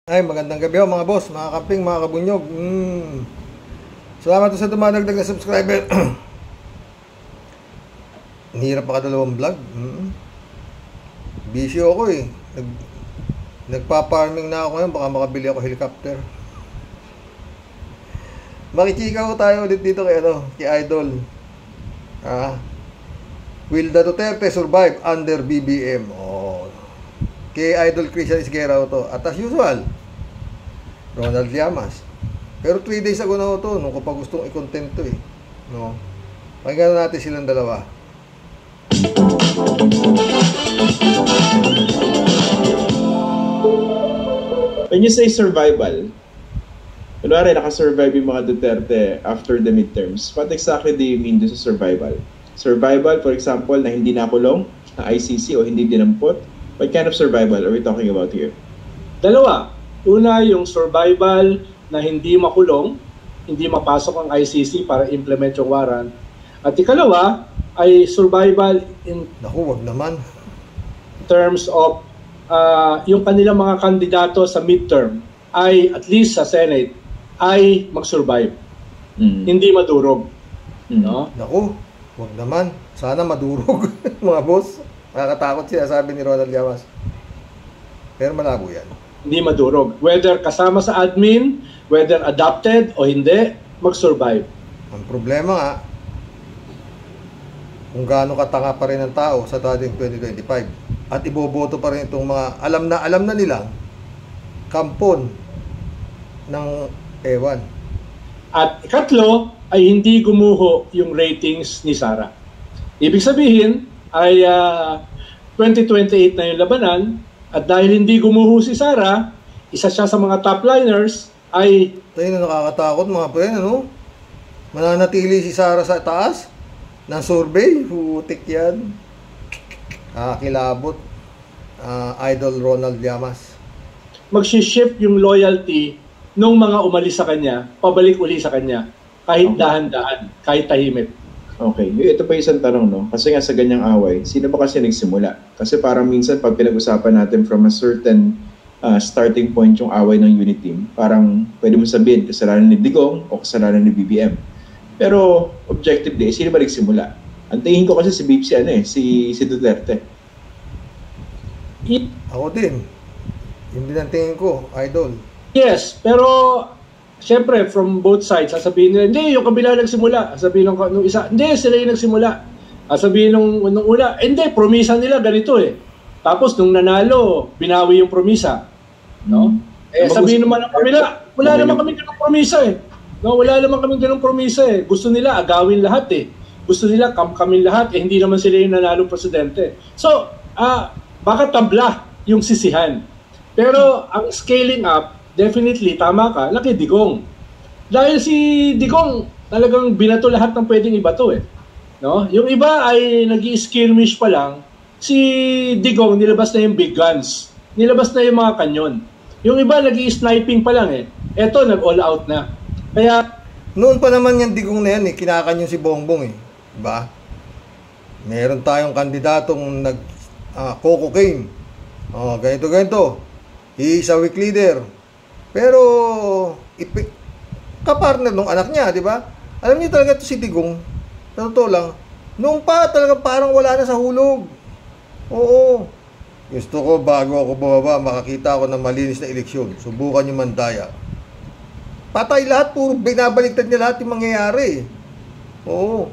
Ay, magandang gabi ho mga boss, mga kamping, mga kabunyog. Salamat sa dumadagdag na subscriber. Ang hirap pa kadalawang vlog. Busy ako eh. Nagpa-farming na ako ngayon, baka makabili ako helicopter. Makichika ko tayo ulit dito kay Idol. Will the Duterte survive under BBM? Kay Idol Christian Isguera to. At as usual, Ronald Llamas. Pero 3 days ago na to, nung ko pa gustong i-content to eh. No? Pakinggan natin silang dalawa. When you say survival, kunwari nakasurvive yung mga Duterte after the midterms, what exactly do you mean sa survival? Survival, for example, na hindi nakulong, na ICC o hindi dinampot? What kind of survival are we talking about here? Dalawa. Una, yung survival na hindi makulong, hindi mapasok ang ICC para implement yung warrant. At ikalawa, ay survival in Naku, wag naman. terms of yung kanilang mga kandidato sa midterm ay, at least sa Senate, ay mag-survive. Hindi madurog. No? Naku, wag naman. Sana madurog, mga boss. Nakakatakot siya, sabi ni Ronald Llamas. Pero malabo yan. Hindi madurog. Whether kasama sa admin, whether adopted o hindi, mag-survive. Ang problema nga, kung gaano katanga pa rin ang tao sa dating 2025 at iboboto pa rin itong mga alam na nilang kampon ng ewan. At ikatlo, ay hindi gumuho yung ratings ni Sara. Ibig sabihin, ay 2028 na yung labanan, at dahil hindi gumuho si Sara, isa siya sa mga top liners, ay... Tayo na nakakatakot mga pre, ano? Mananatili si Sara sa taas ng survey, putik yan. Kilabot. Idol Ronald Llamas. Magsishift yung loyalty nung mga umalis sa kanya, pabalik uli sa kanya, kahit dahan-dahan, kahit tahimik. Okay, ito pa isang tanong, no? Kasi nga sa ganyang away, sino ba kasi nagsimula? Kasi parang minsan pag pinag-usapan natin from a certain starting point yung away ng unit team, parang pwede mo sabihin kasalanan ni Digong o kasalanan ni BBM. Pero objectively, sino ba nagsimula? Ang tingin ko kasi si Duterte. Ako din. Hindi ang tingin ko, Idol. Yes, pero siyempre, from both sides, sasabihin nila, hindi, yung kabila nagsimula. Sasabihin nung isa, hindi, sila yung nagsimula. Sasabihin nung una, hindi, promisa nila ganito eh. Tapos, nung nanalo, binawi yung promisa. No? Sabihin naman ng kabila, wala naman kami ganung promisa eh. No, wala naman kami ganung promisa eh. Gusto nila agawin lahat eh. Gusto nila kami lahat eh. Hindi naman sila yung nanalo presidente. So, baka tabla yung sisihan. Pero, ang scaling up, definitely, tama ka, laki Digong. Dahil si Digong, talagang binato lahat ng pwedeng ibato eh. No? Yung iba ay nag-i-skirmish pa lang, si Digong nilabas na yung big guns. Nilabas na yung mga kanyon. Yung iba nag-i-sniping pa lang eh. Eto, nag-all out na. Kaya, noon pa naman yung Digong na yan kinakanyo si Bongbong eh. Diba? Meron tayong kandidatong nag-cocaine. Ganito. He is a weak leader. Pero, kapartner nung anak niya, di ba? Alam niyo talaga ito si Digong. Sa totoo lang, nung pa talaga parang wala na sa hulog. Oo. Gusto ko bago ako bumaba, makakita ako ng malinis na eleksyon. Subukan niyo mandaya. Patay lahat, puro binabaliktad niya lahat yung mangyayari. Oo.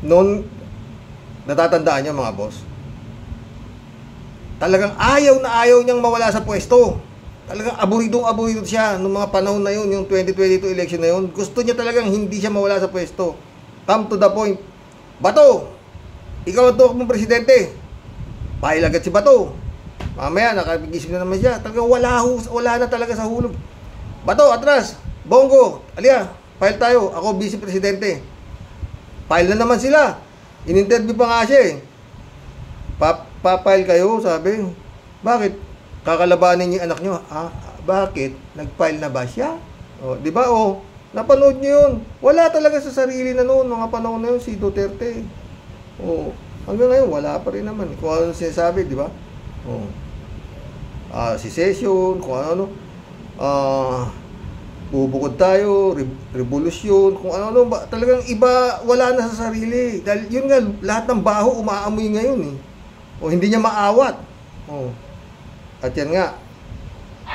Noon, natatandaan niyo mga boss, talagang ayaw na ayaw niyang mawala sa pwesto. Talagang aburidong-aburido siya nung mga panahon na yun, yung 2022 election na yun. Gusto niya talagang hindi siya mawala sa pwesto. Come to the point. Bato, ikaw ang tuwag mong presidente. Pahil agad si Bato. Mamaya, nakagising na naman siya. Talagang wala na talaga sa hulog. Bato, atras. Bongo, alia, file tayo. Ako, vice presidente. File na naman sila. In-interview pa nga siya eh. Pa-file kayo, sabi. Bakit? Kakalabanin niyo yung anak niyo. Bakit? Nag-file na ba siya? Di ba? Napanood niyo yun. Wala talaga sa sarili na noon, mga panahon na yun, si Duterte. Hanggang ngayon, wala pa rin naman. Kung ano sinasabi, di ba? Si Session, kung ano. bubukod tayo, revolusyon, kung ano-ano ba, talagang iba, wala na sa sarili. Dahil yun nga, lahat ng baho umaamoy ngayon eh. O hindi niya maawat. O. At yan nga,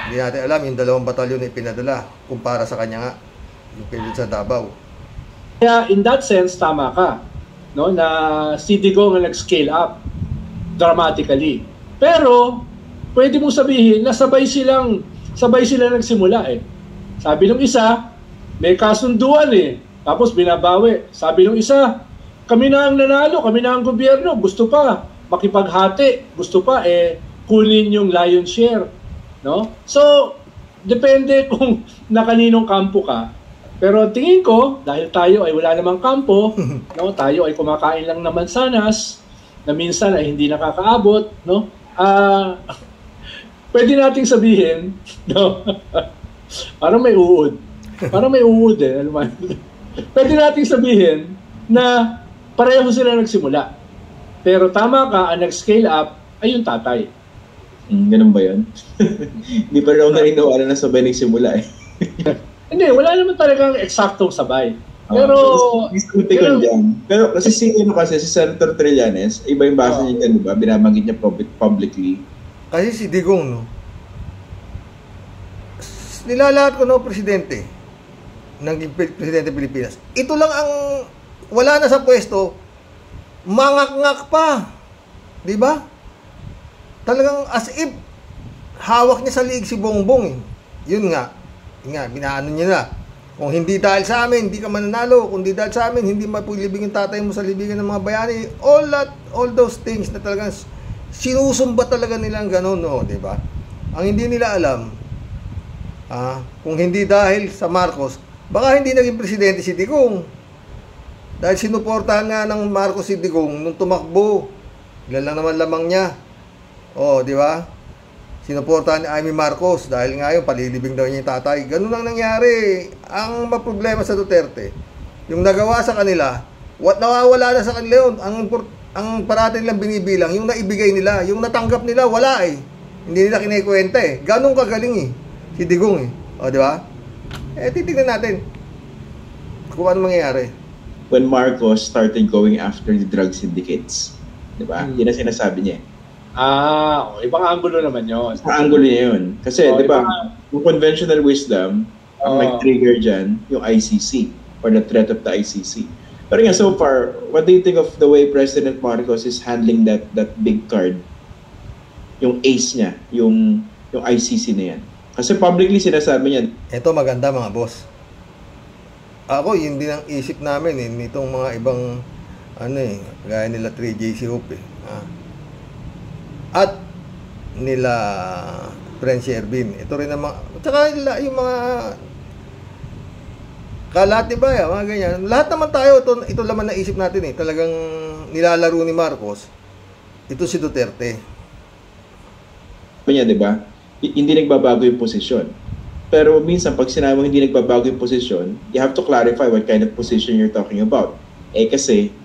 hindi natin alam, yung 2 batalyon na ipinadala, kumpara sa kanya nga, yung pinadala sa Davao. Kaya in that sense, tama ka, no, na si Digong ang nag-scale up dramatically. Pero, pwede mong sabihin na sabay sila nagsimula eh. Sabi nung isa, may kasunduan eh. Tapos binabawi. Sabi nung isa, kami na ang nanalo, kami na ang gobyerno. Gusto pa makipaghati. Gusto pa kunin yung lion's share. No? So, depende kung nakaninong kampo ka. Pero tingin ko, dahil tayo ay wala namang kampo, no? Tayo ay kumakain lang naman sanas, na minsan ay hindi nakakaabot. No? Pwede nating sabihin, no? Parang may uod. Parang may uod eh. Ano man. Pwede nating sabihin na pareho sila nagsimula. Pero tama ka, ang nag-scale up ay yung tatay. Ganun ba yun? Hindi pa rin ako naniniwala na sabay nagsimula eh. Hindi, wala naman talagang eksaktong sabay. Pero... Pero kasi si Senator Trillanes, iba yung basa niya dyan, diba? Binabanggit niya publicly. Kasi si Digong, no? Nilalahat ko no, presidente ng presidente Pilipinas. Ito lang ang wala na sa pwesto, mangak-ngak pa. 'Di ba? Talagang as if hawak niya sa liig si Bongbong eh. Yun nga. Binaano niya na. Kung hindi dahil sa amin, hindi ka mananalo. Kung hindi dahil sa amin, hindi mapulibing yung tatay mo sa libigan ng mga bayani. All those things na talagang sinusumba talaga nilang ganun, no, 'di ba? Ang hindi nila alam, kung hindi dahil sa Marcos, baka hindi naging presidente si Digong. Dahil sinuportahan nga ng Marcos si Digong nung tumakbo. Ilan lang naman lamang niya. Di ba? Sinuportahan ni Amy Marcos dahil nga yun, palilibing daw niya yung tatay. Ganun lang nangyari. Ang problema sa Duterte, yung nagawa sa kanila, nawawala na sa kanila yun. Ang parati nilang binibilang, yung naibigay nila, yung natanggap nila, wala eh. Hindi nila kinikwenta eh. Ganun kagaling eh. Si Digong eh. Di ba? Titignan natin kung ano mangyayari. When Marcos started going after the drug syndicates, di ba? Yun ang sinasabi niya. Ibang angulo naman yun. Ang angulo niya yun. Kasi, di ba, yung conventional wisdom, ang nag-trigger dyan, yung ICC, or the threat of the ICC. Pero nga, so far, what do you think of the way President Marcos is handling that big card? Yung ace niya, yung ICC na yan. Kasi publicly sinasabi niya. Ito maganda mga boss. Ako, yun din ang isip namin eh, nitong mga ibang, gaya nila 3JC Hope eh. At nila Prensi Ervin. Ito rin ang mga, tsaka yung mga Kalati ba yan, mga ganyan. Lahat naman tayo, ito laman na isip natin eh. Talagang nilalaro ni Marcos. Ito si Duterte. Niya, di ba? Hindi nagbabago yung posisyon. Pero minsan, pag sinabi mo hindi nagbabago yung posisyon, you have to clarify what kind of position you're talking about. Kasi,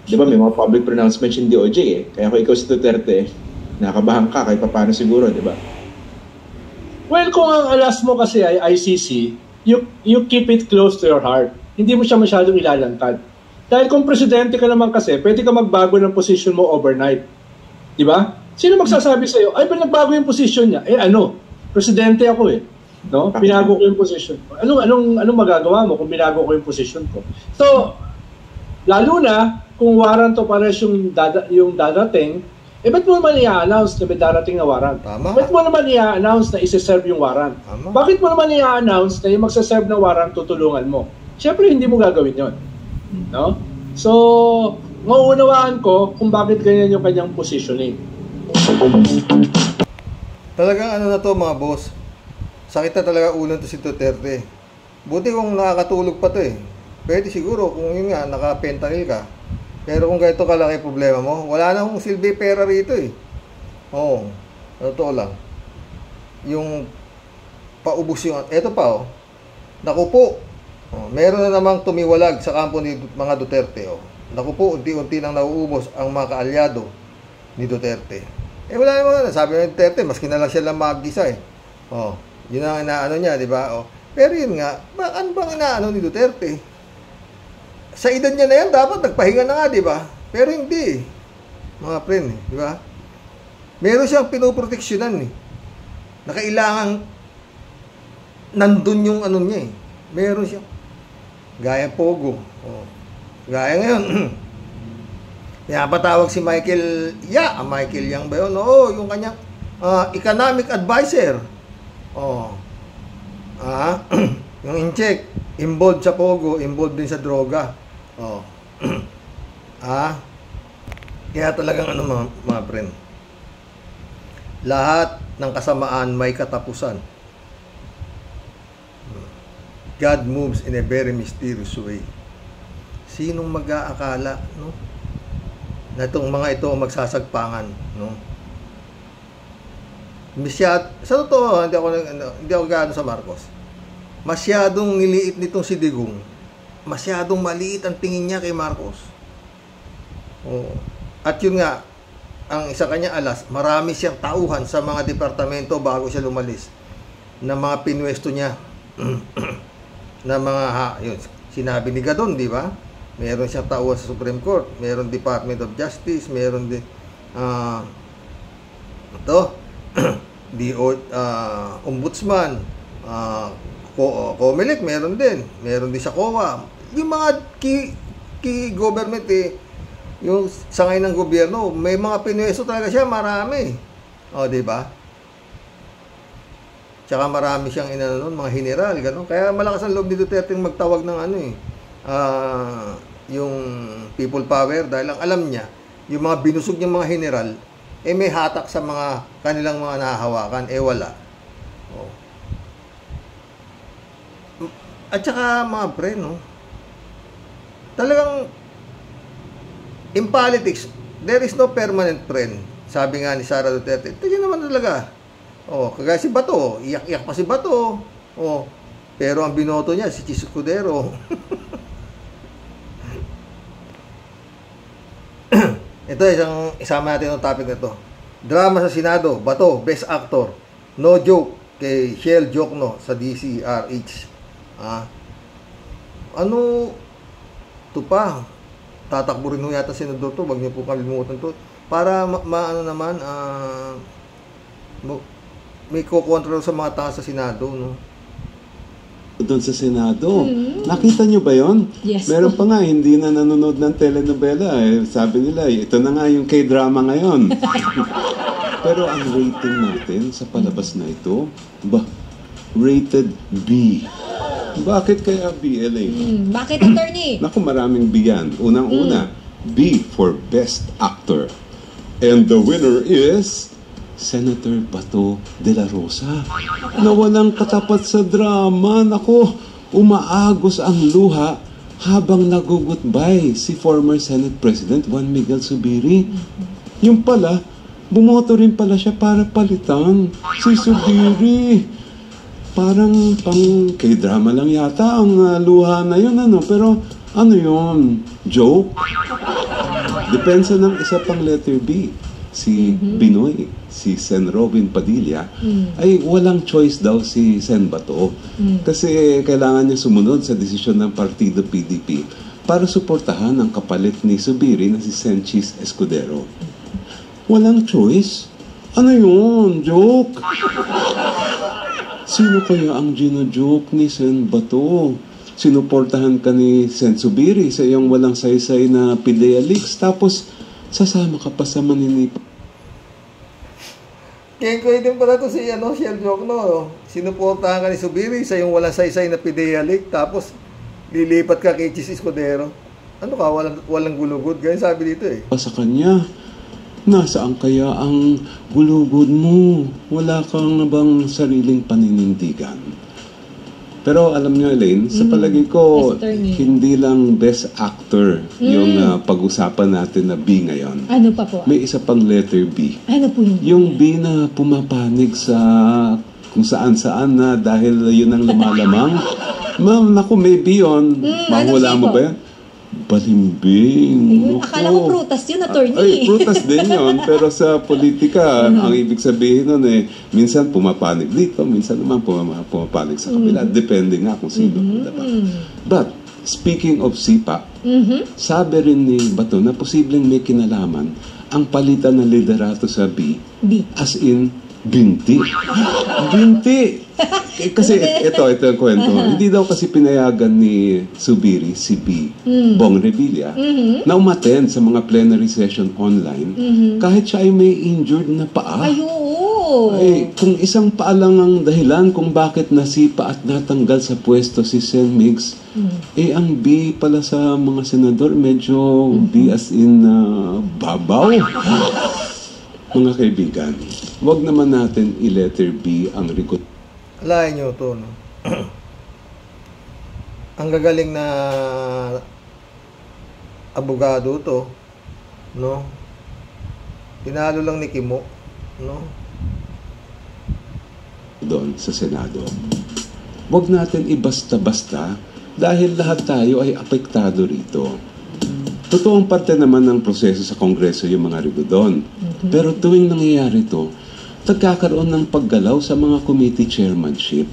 di ba, may mga public pronouncements yung DOJ eh. Kaya kung ikaw si Duterte, nakabahan ka kahit paano siguro, di ba? Well, kung ang alas mo kasi ay ICC, you keep it close to your heart. Hindi mo siya masyadong ilalantad. Dahil kung presidente ka naman kasi, pwede ka magbago ng position mo overnight. Di ba? Sino magsasabi sa'yo, ay ba nagbago yung position niya? Presidente ako eh. No? Binago ko yung position ko. Anong magagawa mo kung binago ko yung position ko? So, lalo na, kung warrant o pares yung dadating, ba't mo naman i-announce na may darating na warrant? Tama. Ba't mo naman i-announce na isi-serve yung warrant? Tama. Bakit mo naman i-announce na yung magsaserve ng warrant tutulungan mo? Siyempre, hindi mo gagawin yon, no? So, mauunawaan ko kung bakit ganyan yung kanyang positioning. Talagang na to mga boss. Sakit na talaga ulan to si Duterte. Buti kung nakakatulog pa to eh. Pwede siguro kung yun nga, naka-fentanyl ka. Pero kung ganito kalaki problema mo, wala na akong silbi pera rito eh. Oo, totoo lang. Yung paubos yung, eto pa naku po, meron na namang tumiwalag sa kampo ni mga Duterte. Naku po, unti-unti nang nauubos ang mga kaalyado ni Duterte. Wala naman, sabi ni Duterte, maski na lang siya lang mag-isa eh. Yun ang inaano niya, di ba? O, pero yun nga, ano bang inaano ni Duterte? Sa edad niya na yan, dapat nagpahinga na nga, di ba? Pero hindi. Mga friend, di ba? Meron siyang pinoproteksyonan eh. Na kailangan nandun yung ano niya eh. Meron siyang gaya Pogo. Oh. Gaya ngayon, pinapatawag si Michael Michael Yang ba yun? Oo, yung kanyang economic advisor. Oh. Yung in-check, involved sa Pogo, involved din sa droga. Oh. Kaya talagang ano mga friend. Lahat ng kasamaan may katapusan. God moves in a very mysterious way. Sinong mag-aakala, no? Na itong mga ito magsasagpangan, no? Sa totoo, hindi ako gaano sa Marcos. Masyadong niliit nitong si Digong. Masyadong maliit ang tingin niya kay Marcos. Oh. At yun nga, ang isa kanya alas, marami siyang tauhan sa mga departamento bago siya lumalis na mga pinwesto niya na mga yun, sinabi ni Gadon, di ba? Meron siyang tauhan sa Supreme Court, meron Department of Justice, meron din Ombudsman, COMELEC, meron din sa COA. Yung mga key government yung sangay ng gobyerno, may mga pinwesto talaga siya, marami. O, di ba? Tsaka marami siyang inano nun, mga general, gano'n. Kaya malakas ang loob ni Duterte magtawag ng yung people power dahil ang alam niya, yung mga binusog niyang mga general, may hatak sa mga kanilang mga nahahawakan, wala. O. At saka mga pre, no? Talagang in politics, there is no permanent friend. Sabi nga ni Sara Duterte, ito yun naman talaga. Kagaya si Bato, iyak-iyak pa si Bato. Pero ang binoto niya, si Chis Escudero. Ito, isama natin ang topic na ito. Drama sa Senado, Bato, Best Actor. No joke kay Shell Jokno sa DCRH. Ito pa, tatakbo rin yata senador to, wag niyo po kalimutan to, para may ko-control sa mga taas sa Senado, no? Doon sa Senado. Nakita nyo ba yon? Yes. Meron pa nga, hindi na nanonood ng telenovela. Sabi nila, ito na nga yung K-drama ngayon. Pero ang rating natin sa palabas na ito, rated B. Bakit kaya BLA? Bakit, attorney? Naku, maraming B yan. Unang-una, B for Best Actor. And the winner is Senator Bato de la Rosa. Na walang katapat sa drama. Naku, umaagos ang luha habang nagugutbay si former Senate President Juan Miguel Zubiri. Yung pala, bumoto rin pala siya para palitan si Zubiri. Parang pang K-drama lang yata ang luha na yun, pero ano yun? Joke? Depensa ng isa pang letter B. Si Binoy, si Sen Robin Padilla, ay walang choice daw si Sen Bato. Kasi kailangan niya sumunod sa desisyon ng partido PDP para suportahan ang kapalit ni Zubiri na si Sen Chis Escudero. Walang choice? Ano yun? Joke? Sino kaya ang gino-joke ni Sen Bato? Sinuportahan ka ni Sen Zubiri sa iyong walang saysay na PIDEA leaks, tapos sasama ka pa sa maninip. Kaya din pala ito si Shell Jokno. Sinuportahan ka ni Zubiri sa iyong walang saysay na PIDEA leak, tapos lilipat ka kay Chis Escudero. Ano ka? Walang gulugod. Ganyan sabi dito Sa kanya, nasaan kaya ang gulugod mo? Wala kang na bang sariling paninindigan? Pero alam niyo, Elaine, sa palagi ko, hindi lang Best Actor yung pag-usapan natin na B ngayon. Ano pa po? May isa pang letter B. Ano po yun? Yung B na pumapanig sa kung saan-saan na dahil yun ang lumalamang. Ma'am, naku, may B yun. Mahula mo ba yan? Balimbing. Ayun, akala ko prutas yun, attorney. Ay, prutas din yun. Pero sa politika, ang ibig sabihin nun minsan pumapanig dito, minsan naman pumapanig sa kabila. Depende nga kung sino. Diba? But, speaking of sipa, sabi rin ni Bato na posibleng may kinalaman ang palitan ng liderato sa B. As in, binti. Binti! Kasi ito ang kwento. Hindi daw kasi pinayagan ni Subiri, si B, Bong Revilla, na umattend sa mga plenary session online kahit siya ay may injured na paa. Ay, kung isang paa lang ang dahilan kung bakit nasipa at natanggal sa pwesto si Sen Migs, ang B pala sa mga senador, medyo B as in babaw. Mga kaibigan, wag naman natin i-letter B ang record. Alain nyo to, no? Ang gagaling na abogado to, no? Tinalo lang ni Kimo, no? Doon sa Senado. Wag natin ibasta-basta dahil lahat tayo ay apektado rito. Totoong parte naman ng proseso sa Kongreso yung mga rigudon. Pero tuwing nangyayari ito, nagkakaroon ng paggalaw sa mga committee chairmanship.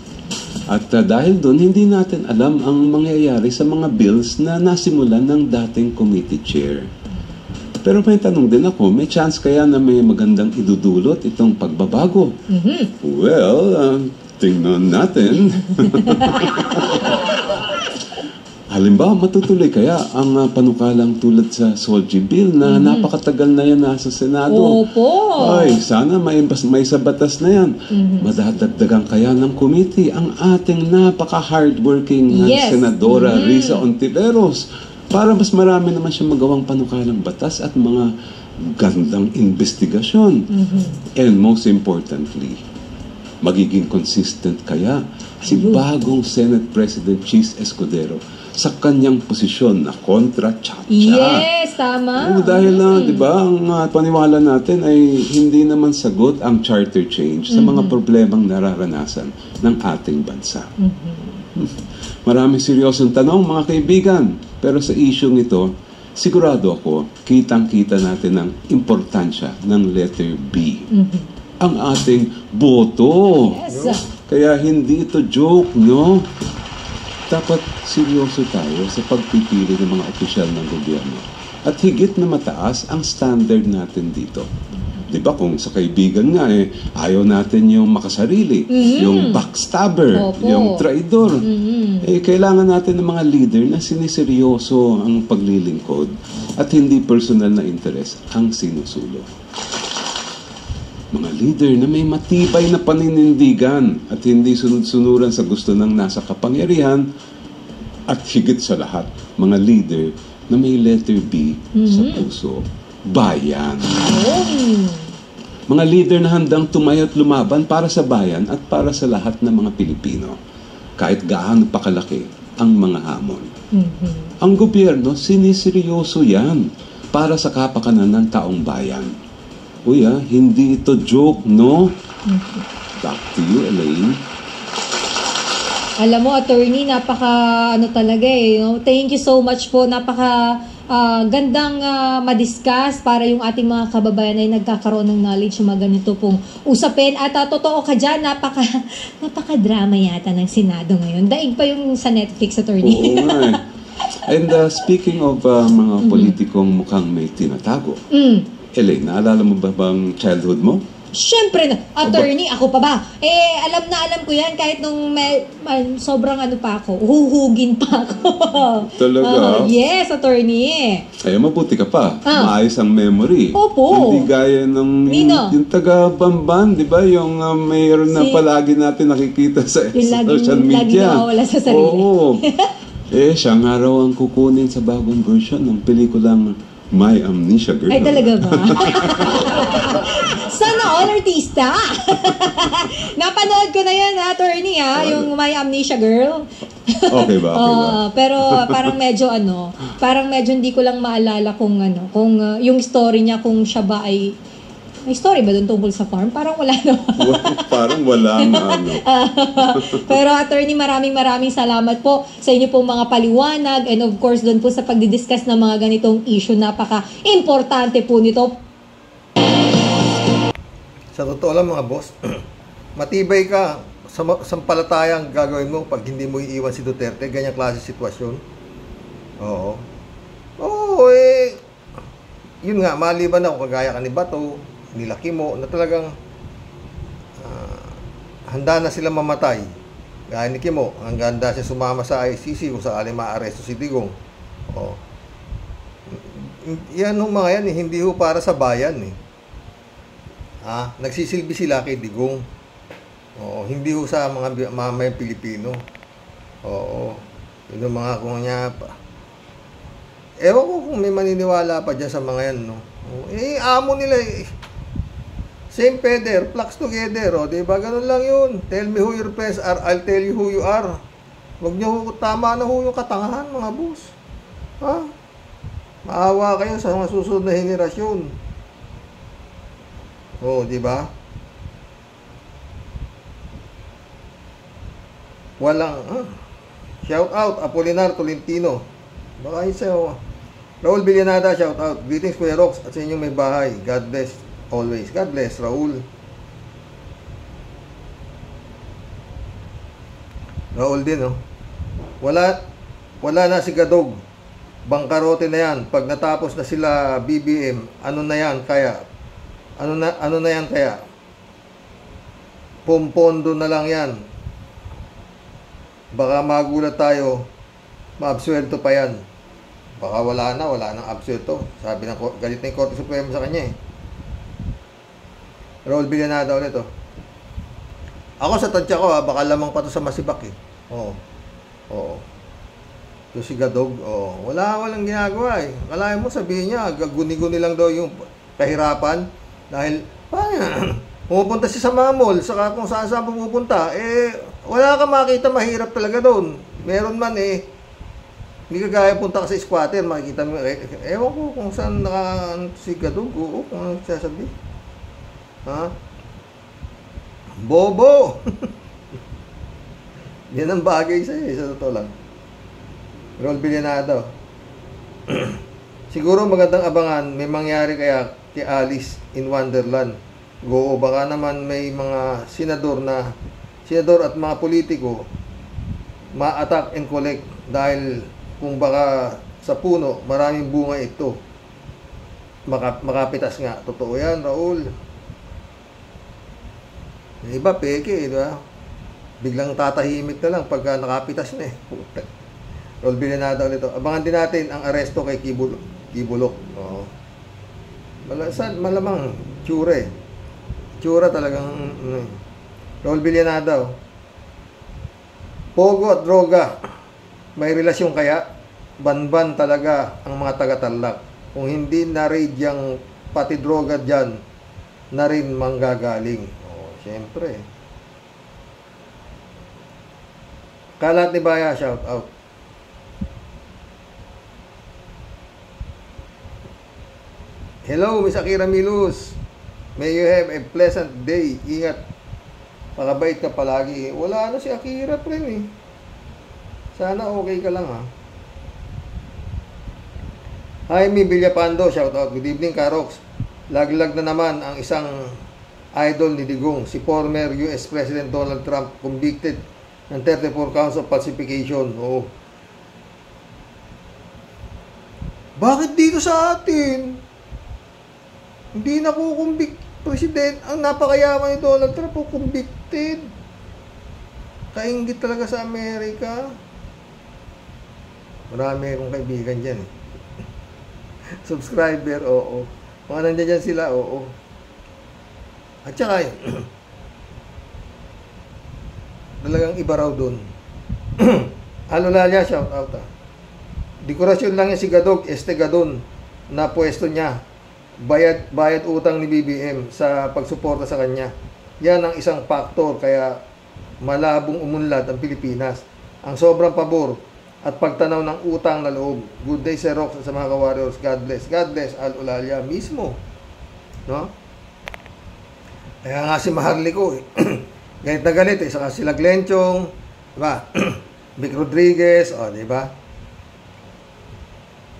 At dahil doon, hindi natin alam ang mangyayari sa mga bills na nasimulan ng dating committee chair. Pero may tanong din ako, may chance kaya na may magandang idudulot itong pagbabago? Well, tingnan natin. Halimbawa, matutuloy kaya ang panukalang tulad sa SOLGI bill na napakatagal na yan nasa Senado. Ay, sana may sa batas na yan. Madadagdagan kaya ng committee ang ating napaka-hardworking Senadora Risa Ontiveros para mas marami naman siya magawang panukalang batas at mga gandang investigasyon. And most importantly, magiging consistent kaya si bagong Senate President Chis Escudero sa kanyang posisyon na kontra Chacha. Yes, tama. Dahil di ba, ang paniwala natin ay hindi naman sagot ang charter change sa mga problemang nararanasan ng ating bansa. Maraming seryosong tanong, mga kaibigan. Pero sa isyong ito, sigurado ako, kitang-kita natin ang importansya ng letter B. Ang ating boto. Yes. Kaya hindi ito joke, no? Dapat seryoso tayo sa pagpipili ng mga opisyal ng gobyerno. At higit na mataas ang standard natin dito. Di ba kung sa kaibigan nga ayaw natin yung makasarili, yung backstabber, yung traidor. Kailangan natin ng mga leader na siniseryoso ang paglilingkod at hindi personal na interes ang sinusulo. Mga leader na may matibay na paninindigan at hindi sunod-sunuran sa gusto ng nasa kapangyarihan at higit sa lahat, mga leader na may letter B sa puso, bayan. Mga leader na handang tumayo at lumaban para sa bayan at para sa lahat ng mga Pilipino, kahit gaano pa kalaki ang mga hamon. Ang gobyerno, siniseryoso yan para sa kapakanan ng taong bayan. Uy, hindi ito joke, no? Back to you, Elaine. Alam mo, attorney, talaga no? Thank you so much po. Gandang madiscuss para yung ating mga kababayan ay nagkakaroon ng knowledge ng mga ganito pong usapin. At totoo ka dyan, napaka-drama yata ng Senado ngayon. Daig pa yung sa Netflix, attorney. Oo nga. And speaking of mga politikong mukhang may tinatago, Elaine, naalala mo ba bang childhood mo? Siyempre na, attorney, ako pa ba? Alam ko yan kahit nung sobrang pa ako, huhugin pa ako. Talaga? Yes, attorney. Ay, mabuti ka pa. Maayos ang memory. Opo. Hindi gaya ng yung taga-Bamban, di ba? Yung mayroon na palagi natin nakikita sa social media. Lagi nawawala sa sarili. Oo. Siya nga raw ang kukunin sa bagong version ng pelikulang My Amnesia Girl. Ay, talaga ba? Sana all artista. Napanood ko na yan, attorney, yung My Amnesia Girl. Okay ba? Pero parang medyo hindi ko lang maalala kung yung story niya, kung siya ba ay May story ba doon tungkol sa farm? Parang wala naman. Parang walang ano. Pero attorney, maraming salamat po sa inyo pong mga paliwanag and of course doon po sa pagdidiscuss ng mga ganitong issue. Napaka-importante po nito. Sa totoo lang mga boss, matibay ka sa sampalatayang gagawin mo pag hindi mo iiwan si Duterte, ganyang klase sitwasyon. Oo. Oo, yun nga, maliban na kung kagaya ka ni Bato, nila Kimo, na talagang handa na sila mamatay. Gaya ni Kimo, handa siya sumama sa ICC kung sakali maaresto si Digong. Oo. Yan mga yan, hindi ho para sa bayan nagsisilbi sila kay Digong. Oo, hindi ho sa mga mamayang Pilipino. Oo. Yun ang mga kung niya pa. Ewan ko kung may maniniwala pa dyan sa mga yan, no? Amo nila same feather, flocks together, diba? Ganun lang yun. Tell me who your friends are, I'll tell you who you are. Huwag nyo, tama na ho yung katangahan, mga boss. Maawa kayo sa mga susunod na henerasyon. Diba? Walang, shout out, Apolinar Tolentino. Baka yun sa'yo. Raul Villanada, shout out. Greetings Kuya Rox at sa inyong may bahay. God bless always. God bless, Raul. Raul din, Wala na si Gadog. Bangkarote na yan. Pag natapos na sila BBM, ano na yan kaya? Ano na yan kaya? Pompondo na lang yan. Baka magulat tayo. Maabsuelto pa yan. Baka wala nang absuelto. Sabi ng galit na yung Korte Suprema sa kanya Raul Villanada ulit Ako sa tansya ko baka lamang pa to sa Masibak Oo. So si Gadog, walang ginagawa Kalahin mo sabihin niya, guni-guni lang daw yung kahirapan dahil pumupunta siya sa mga mall, saka kung saan pupunta, wala kang makita, mahirap talaga doon. Meron man hindi ka gaya punta ka sa squatter, makikita mo, ewan ko kung saan si Gadog, kung ano sasabi. Bobo! Yan ang bagay sa'yo, sa totoo lang. Raul Villanada. Siguro magandang abangan, may mangyari kaya kay Alice in Wonderland. Baka naman may mga senador at mga politiko ma-attack and collect dahil kung baka sa puno, maraming bunga ito. Makapitas nga. Totoo yan, Raul. Yung iba, peke, diba? Biglang tatahimik na lang pagka nakapitas na Raul Villanada ulit Abangan din natin ang aresto kay Kibulok. Malamang, tsura talagang, Raul Villanada, Pogo at droga. May relasyon kaya? Banban talaga ang mga taga-Tarlac. Kung hindi na-raid yung pati droga dyan, na rin manggagaling. Siyempre. Kalat ni Baya, shout out. Hello, Miss Akira Milus. May you have a pleasant day. Ingat. Pakabait ka palagi. Wala na si Akira, friend Sana okay ka lang Jaime Villapando, shout out. Good evening, Karox. Laglag na naman ang isang idol ni Digong, si former US President Donald Trump, convicted ng 34 counts of falsification. Bakit dito sa atin? Hindi na kukumbik President. Ang napakayaman ni Donald Trump convicted. Kainggit talaga sa Amerika. Marami akong kaibigan dyan subscriber, mga nandiyan sila, at saka talagang iba raw dun. Alulalia, shout out dekorasyon lang yan si Gadog, Gadon na pwesto niya, bayad utang ni BBM sa pagsuporta sa kanya. Yan ang isang faktor kaya malabong umunlad ang Pilipinas, ang sobrang pabor at pagtanaw ng utang na loob. Good day, Sir Rox, sa mga ka-warriors. God bless. God bless, Al Ulalia mismo. No? Kaya nga si Maharlika eh. Galit na galit eh. Saka sila Glenchong, diba? Vic Rodriguez, o, diba?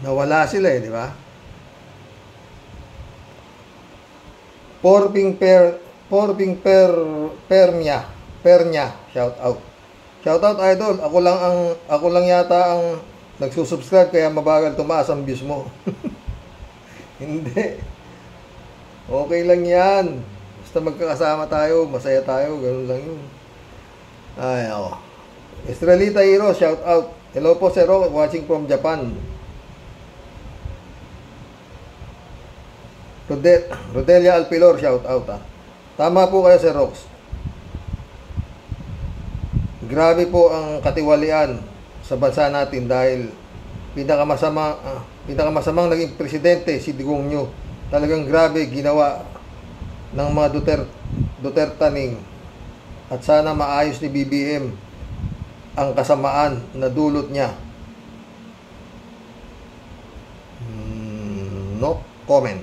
Nawala sila eh, diba? Pernya, shout out. Shout out idol. Ako lang yata ang nagsusubscribe kaya mabagal tumaas ang views mo. Hindi. Okay lang 'yan. Basta magkakasama tayo, masaya tayo, ganoon lang 'yun. Ay, ako. Estrelita Hero, shout out. Hello po Sir Rock, watching from Japan. Rodelia Alpilor, shout out ha. Tama po kayo Sir Rox. Grabe po ang katiwalian sa bansa natin dahil pinakamasamang naging presidente si Digong Nyo. Talagang grabe ginawa ng mga Dutertaning at sana maayos ni BBM ang kasamaan na dulot niya. No comment.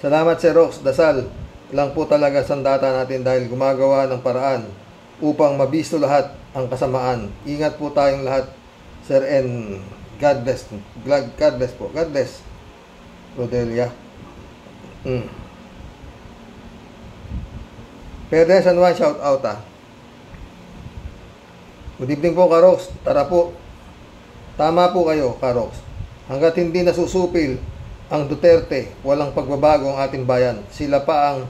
Salamat Sir Rox, dasal lang po talaga sandata natin dahil gumagawa ng paraan upang mabisto lahat ang kasamaan. Ingat po tayong lahat, Sir N. God bless. God bless po. God bless. Rodelia. Pwede San Juan, shout out ha. Good evening po Karox. Tara po. Tama po kayo Karox. Hanggat hindi nasusupil ang Duterte, walang pagbabago ang ating bayan. Sila pa ang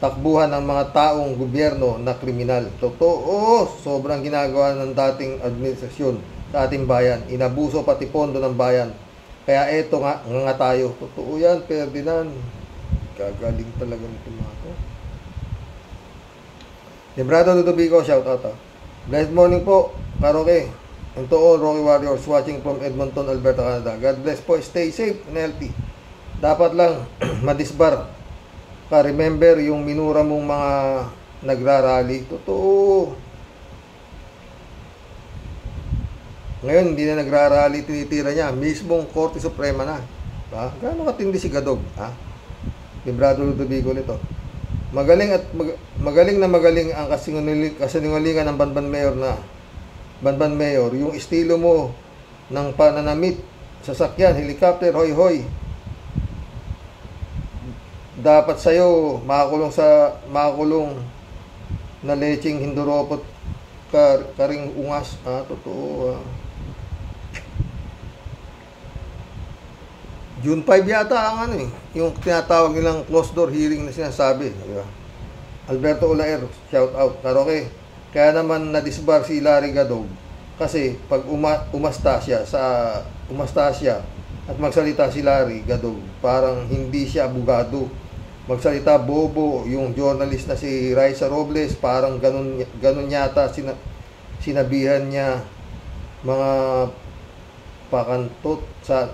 takbuhan ng mga taong gobyerno na kriminal. Totoo, sobrang ginagawa ng dating administrasyon sa ating bayan. Inabuso pati pondo ng bayan. Kaya eto nga tayo. Totoo yan, Ferdinand. Gagaling talaga nito mga to. Librado Ludovico, shout out ha. Blessed morning po, Karoke. And to all Rocky Warriors watching from Edmonton, Alberta, Canada. God bless po. Stay safe and healthy. Dapat lang madisbar ka. Remember yung minura mong mga nagrarally. Totoo. Ngayon, hindi na nagrarally, tinitira niya. Mismong Korte Suprema na. Ha? Gaano katindi si Gadog? Ha? Librado Ludovico nito. Magaling ang kasinungalingan ng Banban Mayor, yung estilo mo ng pananamit, sasakyan, helicopter, hoy. Dapat sa'yo makakulong na leching hinduropot karing ungas. Totoo. June 5 yata ang yung tinatawag nilang closed door hearing na sinasabi. Diba? Alberto Olaer, shout out. Karoke. Kaya naman nadisbar si Larry Gadog kasi pag umasta siya at magsalita si Larry Gadog, parang hindi siya abogado. Magsalita bobo yung journalist na si Raisa Robles, parang ganun yata sinabihan niya mga pakantot sa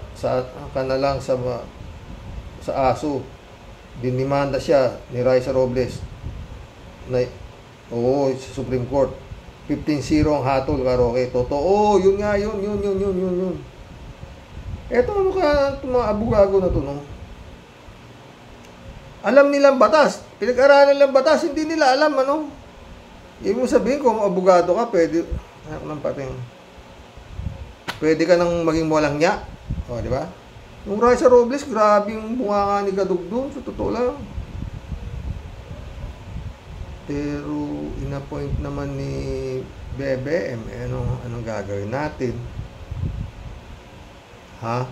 kanalang sa aso. Dinimanda siya ni Raisa Robles na sa Supreme Court. 15-0 ang hatol, Karoke. Totoo, yun nga, yun. Eto, itong mga abugago na to, no? Alam nilang batas. Pinag-aralan nilang batas, hindi nila alam, Ibig mo sabihin, kung abogado ka, pwede ka nang maging walang nya. O, di ba? Yung Raisa Robles, grabe yung bunga ni Gadog doon. Sa totoo lang. Pero ina-point naman ni BBM, anong gagawin natin? Ha?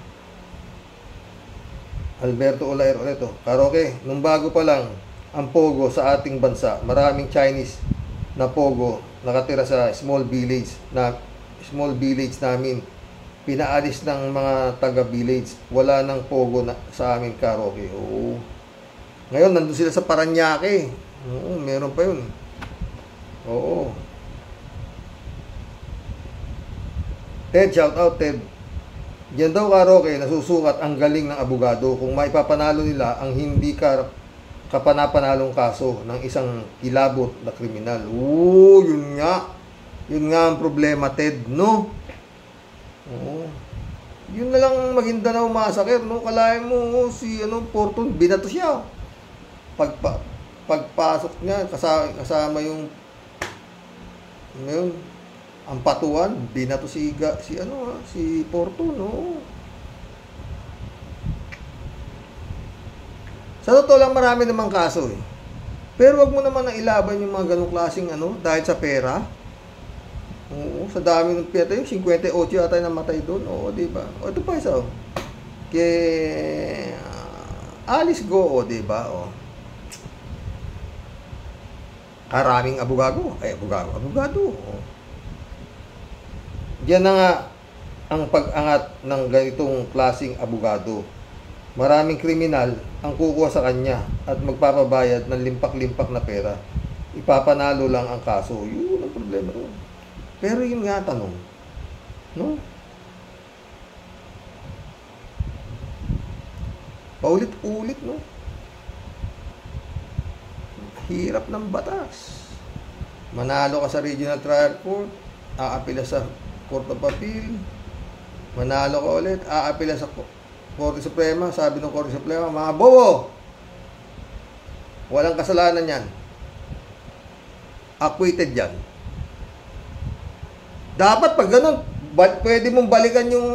Alberto Olaer ulit to. Karoke, nung bago pa lang ang Pogo sa ating bansa, maraming Chinese na Pogo nakatira sa small village namin. Pinaalis ng mga taga-village. Wala nang Pogo sa amin, Karoke. Oo. Ngayon, nandun sila sa Paranaque. Oo, meron pa yun. Oo. Ted, shout out Ted. Diyan daw Karoke, nasusukat ang galing ng abogado kung maipapanalo nila ang hindi kapanapanalong kaso ng isang kilabot na kriminal. Oo, yun nga. Yun nga ang problema, Ted, no? Oo. Yun na lang Maguindanao Massacre, no? Kalahin mo si Fortune, binato siya. Pagpasok niya, kasama yung ngayon, ang patuan, binato si Fortune, no? Sa totoo lang, marami namang kaso, eh. Pero wag mo naman na ilaban yung mga ganong klaseng dahil sa pera. Oo, sa dami ng piyata yung 58 yata namatay doon. Oo, di ba? O, ito pa isa, kay Alice Go, di ba? O. Karaming abogado. Abogado. O. Diyan na nga ang pag-angat ng ganitong klaseng abogado. Maraming kriminal ang kukuha sa kanya at magpapabayad ng limpak-limpak na pera. Ipapanalo lang ang kaso. Yun ang problema doon. Pero yun nga tanong, no? Paulit-ulit, no? Hirap ng batas. Manalo ka sa Regional Trial Court, aapila sa Court of Appeal. Manalo ka ulit, aapila sa Korte Suprema. Sabi ng Korte Suprema, mga bobo, walang kasalanan yan. Acquitted yan. Dapat pag ganun, pwede mong balikan yung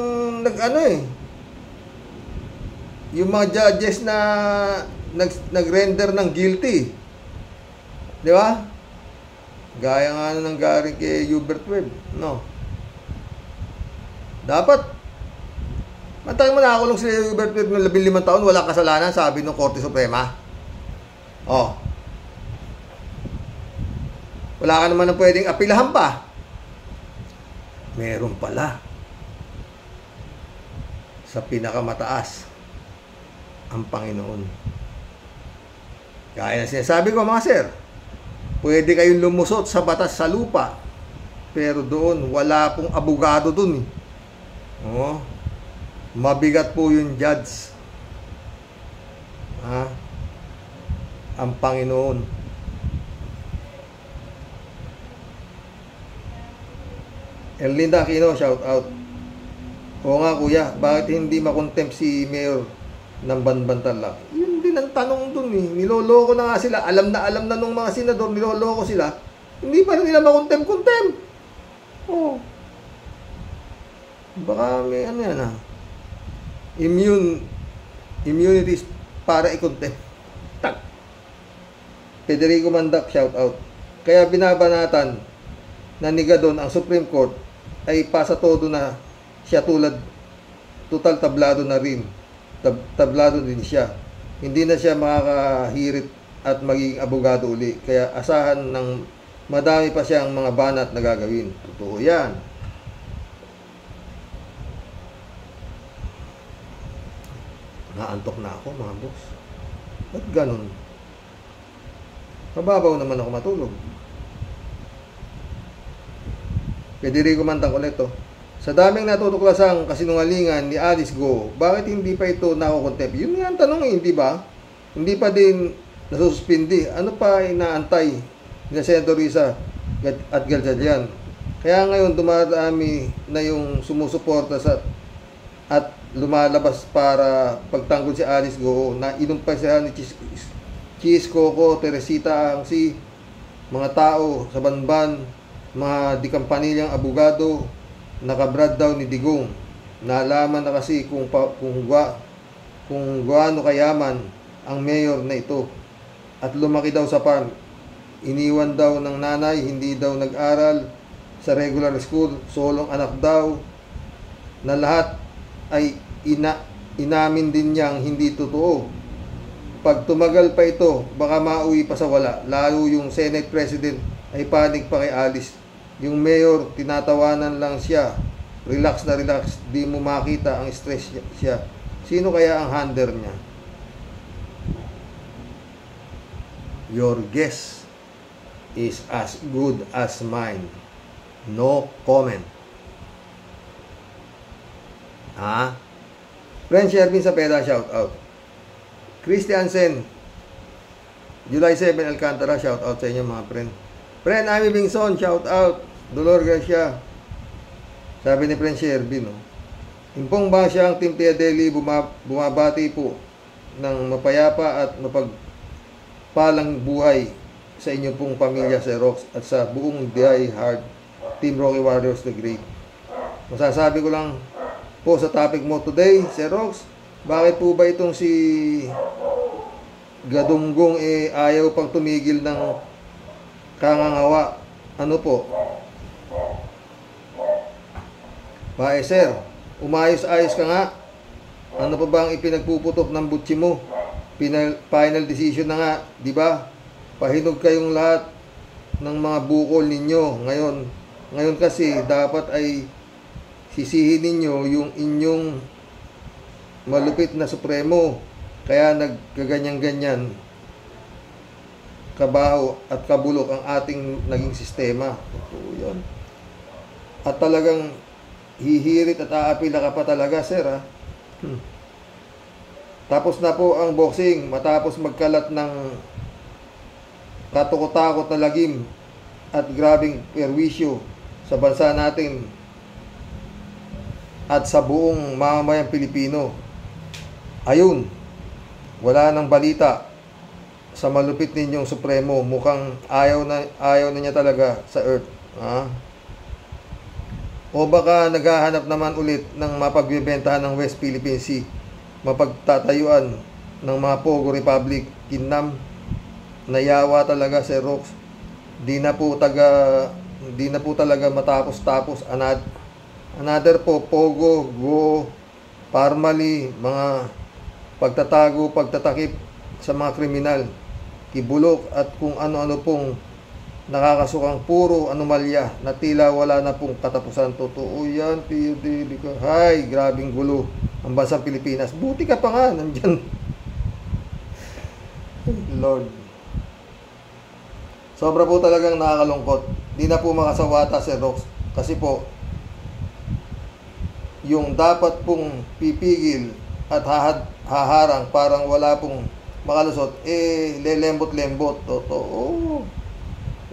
yung mga judges na nag-render ng guilty. Di ba? Gaya nga ng galing kay Hubert Webb, no? Dapat matagal mo nakakulong si Hubert Webb ng 15 taon, wala kasalanan, sabi ng Korte Suprema. Oh. Wala ka naman na pwedeng apilahan pa. Meron pala sa pinakamataas ang Panginoon. Gaya na sinasabi ko, mga sir, pwede kayong lumusot sa batas sa lupa, pero doon wala pong abogado doon. Oh, mabigat po yung judge. Ang Panginoon. Erlinda Aquino, shout out. Oo nga kuya, bakit hindi makontempt si Mayor ng Banbantarlac? Yun din ang tanong dun, eh. Niloloko na nga sila. Alam na nung mga senador, niloloko sila. Hindi pa rin nila makontempt. Oh. Baka may yan immunities para i-contempt. Federico Mandak, shout out. Kaya binabanatan na niga doon ang Supreme Court ay pasa todo na siya total tablado na rin. Tablado din siya. Hindi na siya makakahirit at magiging abogado uli. Kaya asahan ng madami pa siyang mga banat na gagawin. Totoo yan. Naantok na ako, mga boss. Ba't ganun? Mababaw naman ako matulog. Federico Mantang ulit to. Sa daming natutuklasang kasinungalingan ni Alice Go, bakit hindi pa ito nakokontempt? Yun nga ang tanong, hindi ba? Hindi pa din nasususpindi. Ano pa inaantay ni Senator Risa at Gatchalian? Kaya ngayon dumarami na yung sumusuporta at lumalabas para pagtanggol si Alice Go na inumpasahan ni Cheese Coco, Teresita ang mga tao sa Banban, mga dikampanilyang abogado, nakabrad daw ni Digong. Naalaman na kasi kung gaano kayaman ang mayor na ito. At lumaki daw sa farm. Iniwan daw ng nanay, hindi daw nag-aral sa regular school, solong anak daw, na lahat ay inamin din niyang hindi totoo. Pag tumagal pa ito, baka mauwi pa sa wala. Lalo yung Senate President ay panig pa kay Alice. Yung mayor, tinatawanan lang siya. Relax na relax. Di mo makita ang stress siya. Sino kaya ang handler niya? Your guess is as good as mine. No comment. Friend Shervin Sapeda, shout out. Christiansen, July 7, Alcantara, shout out sa inyo mga friend. Friend Amy Bingson, shout out. Dolor Garcia. Sabi ni Friend Shervin, Impong Basyang Team Tia Deli bumabati po ng mapayapa at mapagpalang buhay sa inyong pong pamilya, Sir Rox, at sa buong Die Hard Team Rocky Warriors the Great. Masasabi ko lang po sa topic mo today, Sir Rox, bakit po ba itong si Gadunggong ayaw pang tumigil ng kangangawa? Ano po? Sir, umayos-ayos ka nga. Ano pa ba ang ipinagpuputok ng butsi mo? Final decision na nga, di ba? Pahinog kayong lahat ng mga bukol ninyo. Ngayon kasi dapat ay sisihin ninyo yung inyong malupit na supremo. Kaya nagkaganyan-ganyan kabaho at kabulok ang ating naging sistema. Ito yun. At talagang hihirit at aapila ka pa talaga, sir, ha? Tapos na po ang boxing matapos magkalat ng katukot-takot na lagim at grabing perwisyo sa bansa natin at sa buong mamamayang Pilipino. Ayun, wala nang balita sa malupit ninyong supremo. Mukhang ayaw na niya talaga sa earth, ha? O baka naghahanap naman ulit ng mapagbibentahan ng West Philippine Sea, mapagtatayuan ng mga Pogo Republic, Kinam. Nayawa talaga, Sir Rox. Di na po talaga matapos-tapos. Another po, Pogo, Go, Parmali, mga pagtatago, pagtatakip sa mga kriminal, kibulok at kung ano-ano pong nakakasukang puro anomalya na tila wala na pong katapusan. Totoo yan, PUD. Hay, grabing gulo ang bansang Pilipinas. Buti ka pa nga, nandyan. Lord. Sobra po talagang nakakalungkot. Di na po makasawata, Sir Rox. Kasi po, yung dapat pong pipigil at haharang parang wala pong makalusot, lelembot-lembot. Totoo.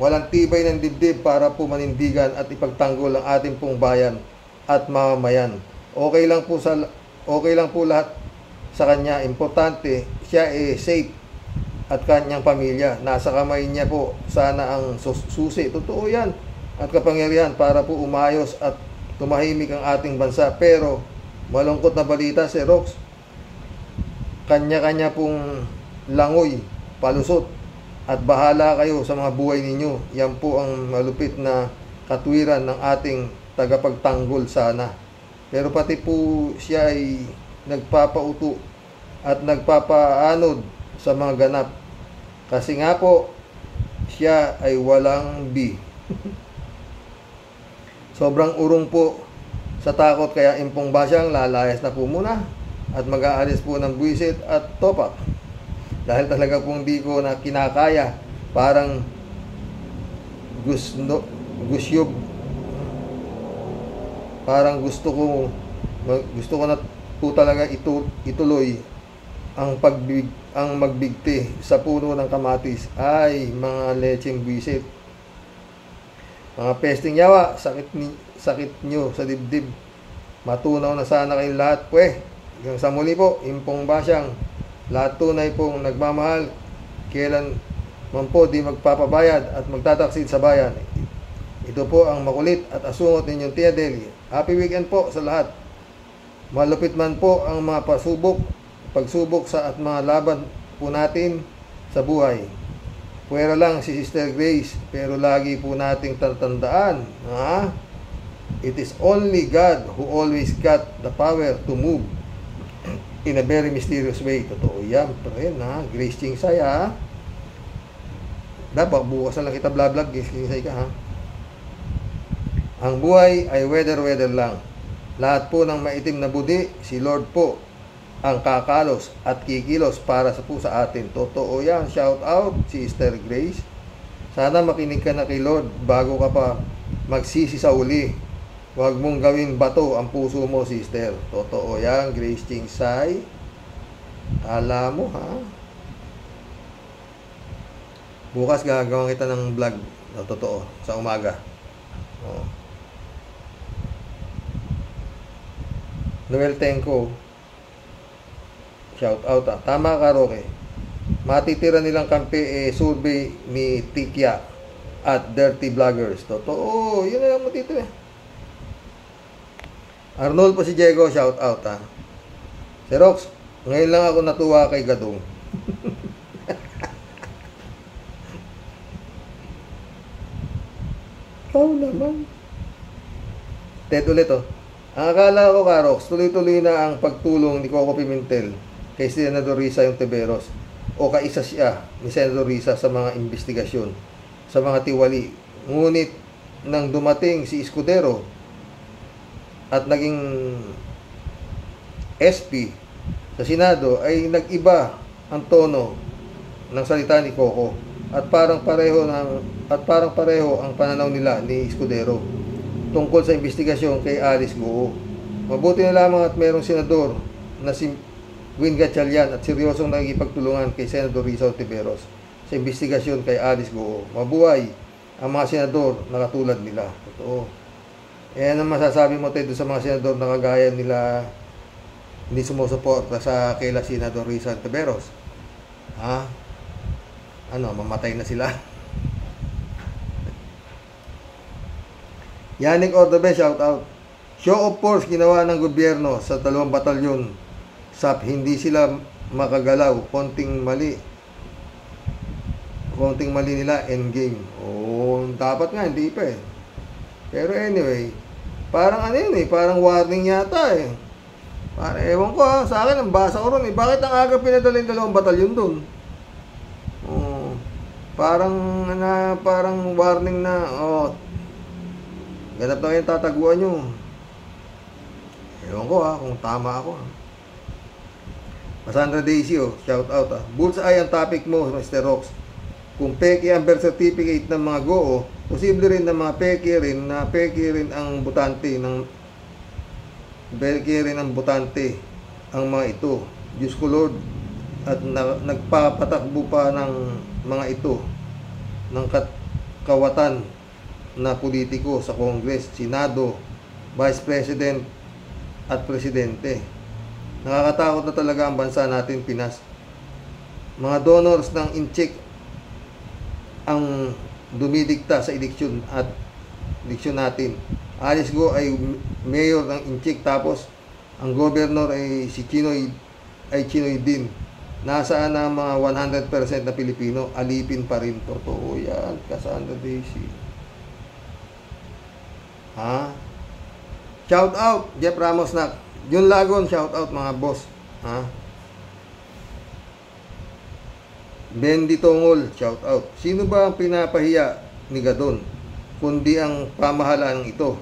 Walang tibay ng dibdib para po manindigan at ipagtanggol ang ating pong bayan at mamamayan. Okay lang po lahat sa kanya. Importante, siya safe at kanyang pamilya. Nasa kamay niya po sana ang susi. Totoo yan. At kapangyarihan para po umayos at tumahimik ang ating bansa. Pero malungkot na balita, Sir Rox, kanya-kanya pong langoy, palusot, at bahala kayo sa mga buhay ninyo. Yan po ang malupit na katwiran ng ating tagapagtanggol sana. Pero pati po siya ay nagpapauto at nagpapaanod sa mga ganap. Kasi nga po, siya ay walang B. Sobrang urong po sa takot, kaya Impong Basyang lalayas na po muna at mag-aalis po ng buwisit at topak. Dahil talaga pong di ko na kinakaya, parang gusyog. Parang gusto ko na po talaga ituloy ang magbigti sa puno ng kamatis. Ay, mga lecheng buwisit. Mga pesting yawa, sakit nyo sa dibdib. Matunaw na sana kayong lahat, hanggang sa muli po, Impong Basyang. Lahat tunay pong nagmamahal, kailan man po di magpapabayad at magtataksid sa bayan. Ito po ang makulit at asungot ninyong Tia Deli. Happy weekend po sa lahat. Malupit man po ang mga pagsubok sa at mga laban po natin sa buhay. Puwera lang si Sister Grace, pero lagi po nating tatandaan, it is only God who always got the power to move in a very mysterious way. Totoo yan, pre, Grace Chingsay, dapat bukas na lang kita vlog, Grace Chingsay ka, Ang buhay ay weather lang. Lahat po ng maitim na budi, si Lord po ang kakalos at kikilos para sa atin. Totoo yan. Shout out, Sister Grace. Sana makinig ka na kay Lord bago ka pa magsisi sa uli. Huwag mong gawin bato ang puso mo, sister. Totoo yan, Grace Chingsay. Alam mo, bukas gagawin kita ng vlog. Totoo, sa umaga. Noel Tenko, shout out ah. Tama ka, Roque. Matitira nilang kampi survey ni Tikya at Dirty Vloggers. Totoo, yun na lang matitira. Arnold po si Diego, shout out ah. Si Rox, ngayon lang ako natuwa kay Gadong. Tao naman. Ted ulit oh. Ang akala ko, Karox, tuloy-tuloy na ang pagtulong ni Coco Pimentel kay Senador Risa yung Tiberos o kaisa siya ni Senador Risa sa mga investigasyon, sa mga tiwali. Ngunit nang dumating si Escudero at naging SP sa Senado ay nag-iba ang tono ng salita ni Coco at parang pareho ang pananaw nila ni Escudero tungkol sa investigasyon kay Alice Guo. Mabuti na lamang at mayroong senador na si Win Gatchalian at seryosong nakikipagtulungan kay Senador Risa Ontiveros sa investigasyon kay Alice Guo. Mabuhay ang mga senador na katulad nila. Totoo. Eh, ano masasabi mo tayo sa mga senador na kagaya nila hindi sumusuporta sa kaila Senador Risa Ontiveros? Ha? Ano, mamatay na sila? Yannick Ordobe, shout out. Show of force ginawa ng gobyerno sa 2 batalyon. SAP, hindi sila makagalaw. Konting mali nila, endgame. Oh, dapat nga, hindi pa eh. Pero anyway, parang ano yun eh, parang warning yata eh. Parang ewan ko ha, sa akin ang basa ko ron eh. Bakit ang aga pinadala yung 2 batalyon dun? Oh, parang warning na, ganap na kayong tataguan nyo. Ewan ko ha, kung tama ako ha. Masandra Daisy shout out ha. Bullseye ang topic mo, Mr. Rox. Kung peke ang birth certificate ng mga GO, posible rin na mga peke rin ang butante ang mga ito. Diyos ko Lord, at nagpapatakbo pa ng mga ito ng kawatan na politiko sa Congress, Senado, Vice President at Presidente. Nakakatakot na talaga ang bansa natin, Pinas. Mga donors ng incheck ang dumidikta sa eleksyon natin. Alice Go ay mayor ng incheck, tapos ang governor ay si Chinoy din. Nasaan ang mga 100% na Pilipino? Alipin pa rin. Totoo yan, Cassandra Daisy. Ha? Shout out Jeff Ramos na Jun Lagon, shout out mga boss. Ha? Bendy Tongol, shout out. Sino ba ang pinapahiya ni Gadon kundi ang pamahalaan ito?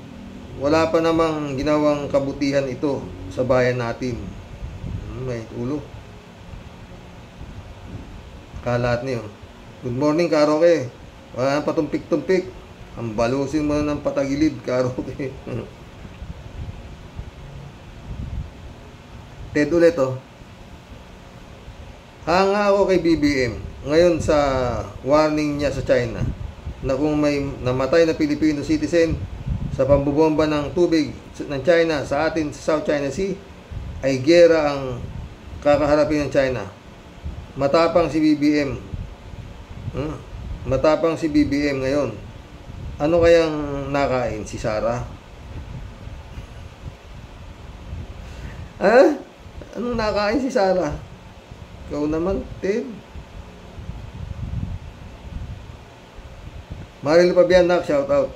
Wala pa namang ginawang kabutihan ito sa bayan natin. May ulo. Kalat niyo. Good morning, Karoke. Wala nang patumpik-tumpik. Ang balusin mo na ng patagilid, Karoke. Ted ulit hanga ako kay BBM ngayon sa warning niya sa China na kung may namatay na Filipino citizen sa pambubomba ng tubig ng China sa atin sa South China Sea, ay gera ang kakaharapin ng China. Matapang si BBM. Matapang si BBM ngayon. Ano kayang nakain si Sara? Anong nakain si Sara? Ikaw naman, Ted. Maril Pabianak, shout out.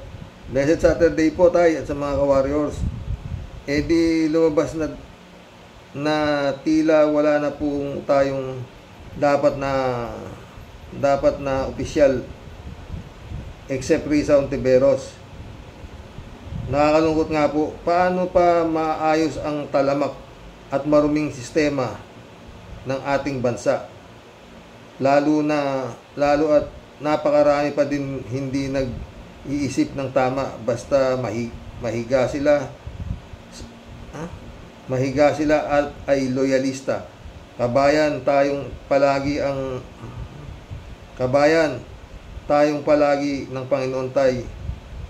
Blessed Saturday po tayo at sa mga ka-warriors. Di lumabas na tila wala na pong tayong dapat na opisyal except Risa Ontiveros. Nakakalungkot nga po, paano pa maayos ang talamak at maruming sistema ng ating bansa, lalo at napakarami pa din hindi nag-iisip ng tama, basta mahiga sila at ay loyalista. Kabayan tayong palagi ng Panginoon tayo.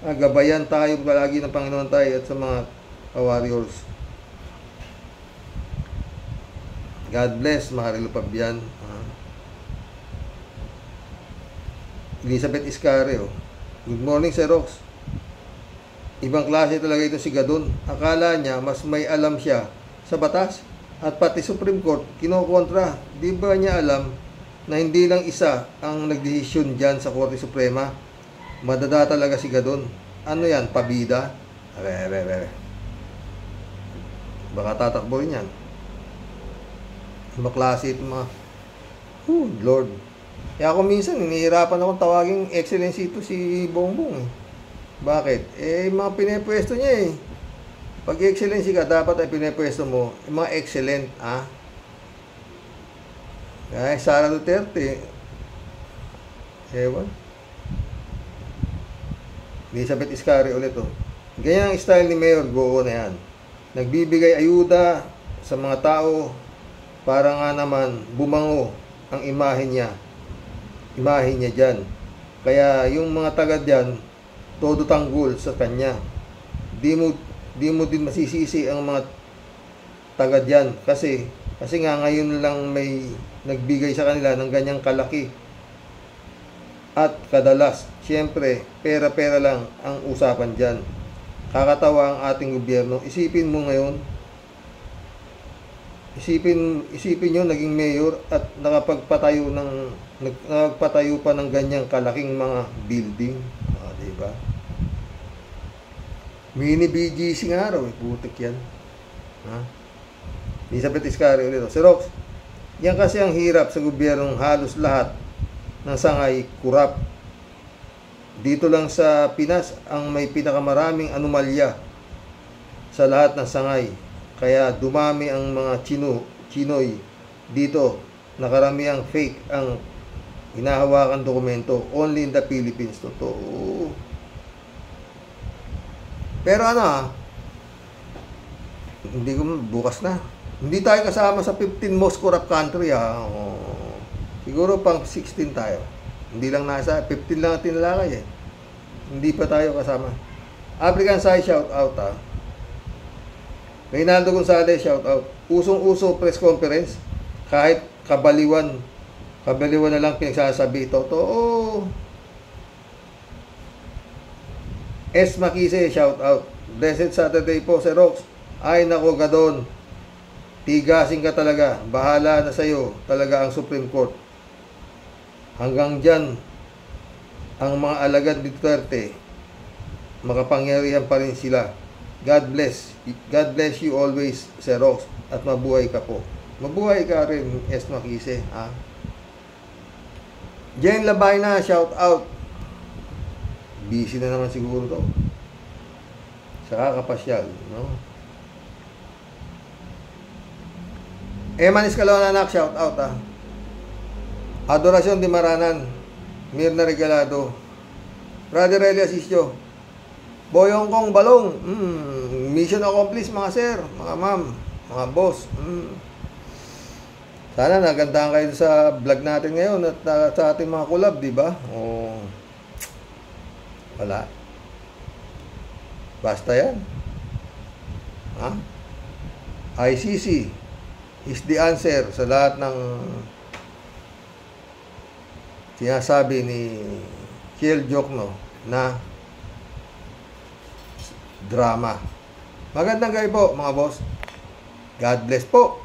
Gabayan tayo palagi ng Panginoon tayo at sa mga warriors. God bless, Marilo Pabian. Elizabeth Iscare, oh. Good morning, Sir Rox. Ibang klase talaga ito si Gadon. Akala niya mas may alam siya sa batas at pati Supreme Court kinokontra. Di ba niya alam na hindi lang isa ang nagdesisyon dyan sa Korte Suprema? Madada talaga si Gadon. Ano yan? Pabida? Baka tatakbo rin yan. Ibang klase ito mga... Oh, Lord. Kaya ako minsan, hinihirapan akong tawaging excellency ito si Bongbong. Bakit? Mga pinepwesto niya eh. Pag excellency ka, dapat ay pinepwesto mo yung mga excellent, Kaya Sara Duterte, ewan. Elizabeth Iscare ulit, oh. Ganyan ang style ni Mayor Goo na yan. Nagbibigay ayuda sa mga tao para nga naman bumango ang imahe niya dyan. Kaya yung mga taga dyan, todo tanggol sa kanya. Di mo din masisisi ang mga taga dyan kasi nga ngayon lang may nagbigay sa kanila ng ganyang kalaki. At kadalas, siyempre, pera-pera lang ang usapan dyan. Kakatawa ang ating gobyerno. Isipin mo ngayon, isipin nyo naging mayor at nagpatayo pa ng ganyang kalaking mga building. Diba? Mini BGC nga raw, putik yan. Elizabeth Iscare ulit. Si Rox, yan kasi ang hirap sa gobyernong halos lahat ng sangay kurap. Dito lang sa Pinas ang may pinakamaraming anomalya sa lahat ng sangay. Kaya dumami ang mga Chinoy dito. Nakaramiang fake ang hinahawakan dokumento. Only in the Philippines. Totoo. Pero hindi ko bukas na. Hindi tayo kasama sa 15 most corrupt country, Siguro pang 16 tayo. Hindi lang nasa 15 lang ang tinalakay eh. Hindi pa tayo kasama. African Side shout out Reynaldo Gonzalez shout out. Usong-uso press conference kahit kabaliwan na lang pinagsasabi. Totoo. S. Makise shout out. Blessed Saturday po, Sir Rox. Ay nako, Gadon. Tigasin ka talaga. Bahala na sa'yo talaga ang Supreme Court. Hanggang dyan, ang mga alagad ni Duterte, makapangyarihan pa rin sila. God bless you always, Sir Rox. At mabuhay ka po. Mabuhay ka rin, S. Makise. Jen Labayna, shout out. Busy na naman siguro to. Sa kakapasyal, no? Eman Escalona, anak, shout out, Adorasyon di Maranan, Mirna Regalado, Brother Eli Asisio, Boyong Kong Balong, mission accomplished mga sir, mga ma'am, mga boss. Sana nagandahan kayo sa vlog natin ngayon at sa ating mga collab, di ba? Wala. Basta yan. ICC is the answer sa lahat ng sinasabi ni Kiel Jokno na drama. Magandang gabi po mga boss. God bless po.